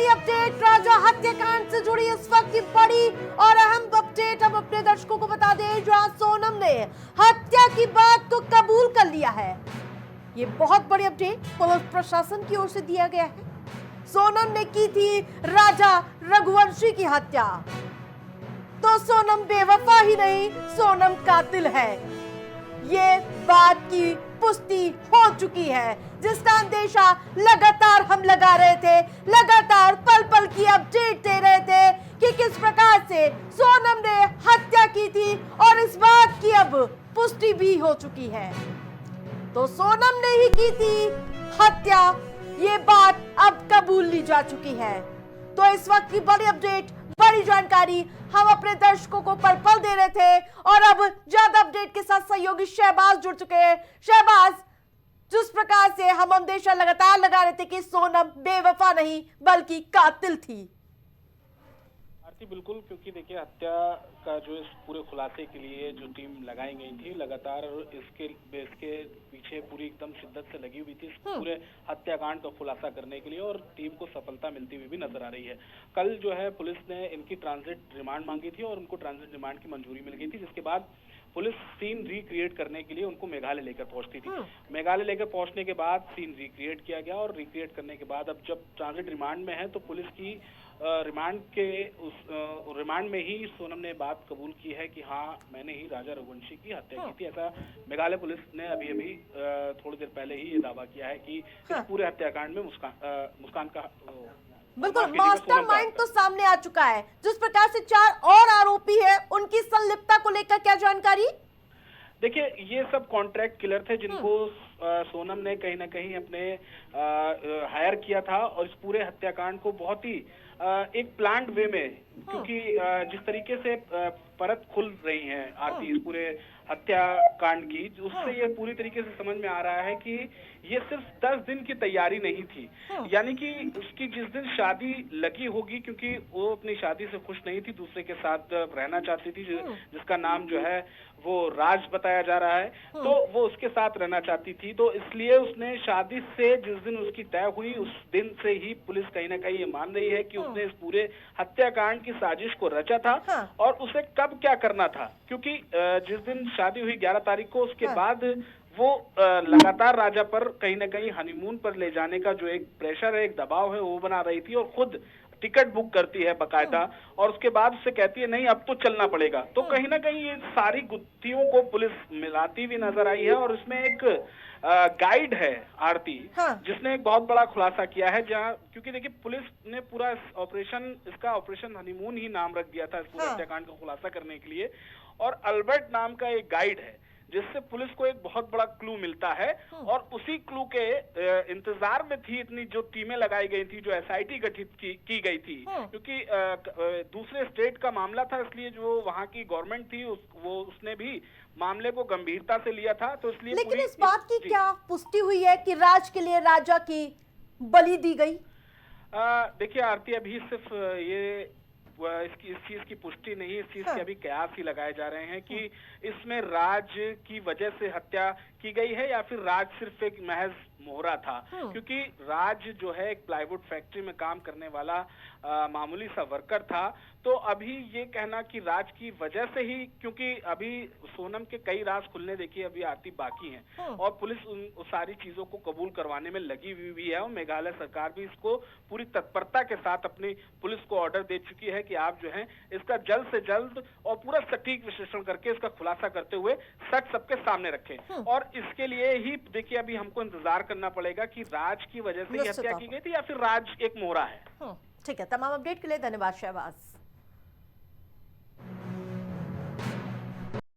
बड़ी अपडेट राजा हत्याकांड से जुड़ी इस वक्त की बड़ी और अहम अपडेट हम अपने दर्शकों को बता दें, जहां सोनम ने हत्या की बात को कबूल कर लिया है। ये बहुत बड़ी अपडेट पुलिस प्रशासन की ओर से दिया गया है। सोनम ने की थी राजा रघुवंशी की हत्या, तो सोनम बेवफा ही नहीं, सोनम कातिल है। ये बात की पुष्टि हो चुकी है, जिसका अंदेशा लगातार हम लगा रहे थे, लगातार पल पल की अपडेट दे रहे थे कि किस प्रकार से सोनम ने हत्या की थी, और इस बात की अब पुष्टि भी हो चुकी है। तो सोनम ने ही की थी हत्या, ये बात अब कबूल ली जा चुकी है। तो इस वक्त की बड़ी अपडेट, बड़ी जानकारी हम अपने दर्शकों को पल पल दे रहे थे, और अब ज्यादा अपडेट के साथ सहयोगी शहबाज जुड़ चुके हैं। शहबाज, जिस प्रकार से हम अंदेशा लगातार लगा रहे थे कि सोनम बेवफा नहीं बल्कि कातिल थी। आरती बिल्कुल, क्योंकि देखिए हत्या का जो इस पूरे खुलासे के लिए जो टीम लगाई गई थी, लगातार इसके पीछे पूरी एकदम शिद्दत से लगी हुई थी इस पूरे हत्याकांड का खुलासा करने के लिए, और टीम को सफलता मिलती हुई भी नजर आ रही है। कल जो है पुलिस ने इनकी ट्रांजिट रिमांड मांगी थी और उनको ट्रांजिट रिमांड की मंजूरी मिल गई थी, जिसके बाद पुलिस सीन रिक्रिएट करने के लिए उनको मेघालय लेकर पहुंचती थी। मेघालय लेकर पहुंचने के बाद सीन रिक्रिएट किया गया, और रिक्रिएट करने के बाद अब जब ट्रांजिट रिमांड में है तो पुलिस की रिमांड में ही सोनम ने बात कबूल की है कि हाँ, मैंने ही राजा रघुवंशी की हत्या की थी। ऐसा मेघालय पुलिस ने अभी थोड़ी देर पहले ही ये दावा किया है कि इस पूरे हत्याकांड में मुस्कान का बिल्कुल मास्टरमाइंड तो सामने आ चुका है। जिस प्रकार से 4 और आरोपी है, उनकी संलिप्तता को लेकर क्या जानकारी? देखिए, ये सब कॉन्ट्रैक्ट किलर थे जिनको सोनम ने कहीं ना कहीं अपने हायर किया था, और इस पूरे हत्याकांड को बहुत ही एक प्लान्ड वे में, क्योंकि जिस तरीके से परत खुल रही है आरती इस पूरे हत्याकांड की, उससे ये पूरी तरीके से समझ में आ रहा है कि ये सिर्फ 10 दिन की तैयारी नहीं थी। यानी कि उसकी जिस दिन शादी लगी होगी, क्योंकि वो अपनी शादी से खुश नहीं थी, दूसरे के साथ रहना चाहती थी, जिसका नाम जो है वो राज बताया जा रहा है, तो वो उसके साथ रहना चाहती थी। तो इसलिए उसने शादी से जिस दिन उसकी तय हुई, उस दिन से ही पुलिस कहीं ना कहीं ये मान रही है कि उसने इस पूरे हत्याकांड की साजिश को रचा था, और उसे कब क्या करना था। क्योंकि जिस दिन शादी हुई 11 तारीख को, उसके बाद वो लगातार राजा पर कहीं ना कहीं हनीमून पर ले जाने का जो एक प्रेशर है, एक दबाव है, वो बना रही थी, और खुद टिकट बुक करती है बकायदा, और उसके बाद उससे कहती है नहीं, अब तो चलना पड़ेगा। तो कहीं ना कहीं ये सारी गुत्थियों को पुलिस मिलाती हुई नजर आई है, और इसमें एक गाइड है आरती, जिसने एक बहुत बड़ा खुलासा किया है, जहां क्योंकि देखिए पुलिस ने पूरा इसका ऑपरेशन हनीमून ही नाम रख दिया था इस पूरे हत्याकांड का खुलासा करने के लिए, और अल्बर्ट नाम का एक गाइड है, जिससे पुलिस को एक बहुत बड़ा क्लू मिलता है, और उसी क्लू के इंतजार में थी इतनी जो टीमें लगाई गई थी, जो एसआईटी गठित की गई थी, क्योंकि दूसरे स्टेट का मामला था, इसलिए जो वहां की गवर्नमेंट थी उसने भी मामले को गंभीरता से लिया था। तो इसलिए लेकिन इस बात की क्या पुष्टि हुई है कि राज के लिए राजा की बलि दी गई? देखिए आरती, अभी सिर्फ ये इस चीज की पुष्टि नहीं, इस चीज के अभी कयास ही लगाए जा रहे हैं कि इसमें राज की वजह से हत्या की गई है, या फिर राज सिर्फ एक महज मोहरा था। क्योंकि राज जो है एक प्लाईवुड फैक्ट्री में काम करने वाला मामूली सा वर्कर था, तो अभी ये कहना कि राज की वजह से ही, क्योंकि अभी सोनम के कई राज खुलने देखिए अभी आती बाकी हैं, और पुलिस उन सारी चीजों को कबूल करवाने में लगी हुई भी है, और मेघालय सरकार भी इसको पूरी तत्परता के साथ अपनी पुलिस को ऑर्डर दे चुकी है कि आप जो है इसका जल्द से जल्द और पूरा सटीक विश्लेषण करके इसका खुलासा करते हुए सच सबके सामने रखें। और इसके लिए ही देखिए अभी हमको इंतजार करना पड़ेगा कि राज की वजह से हत्या की गई थी या फिर राज एक मोहरा है। ठीक है, तमाम अपडेट के लिए धन्यवाद शहबाज।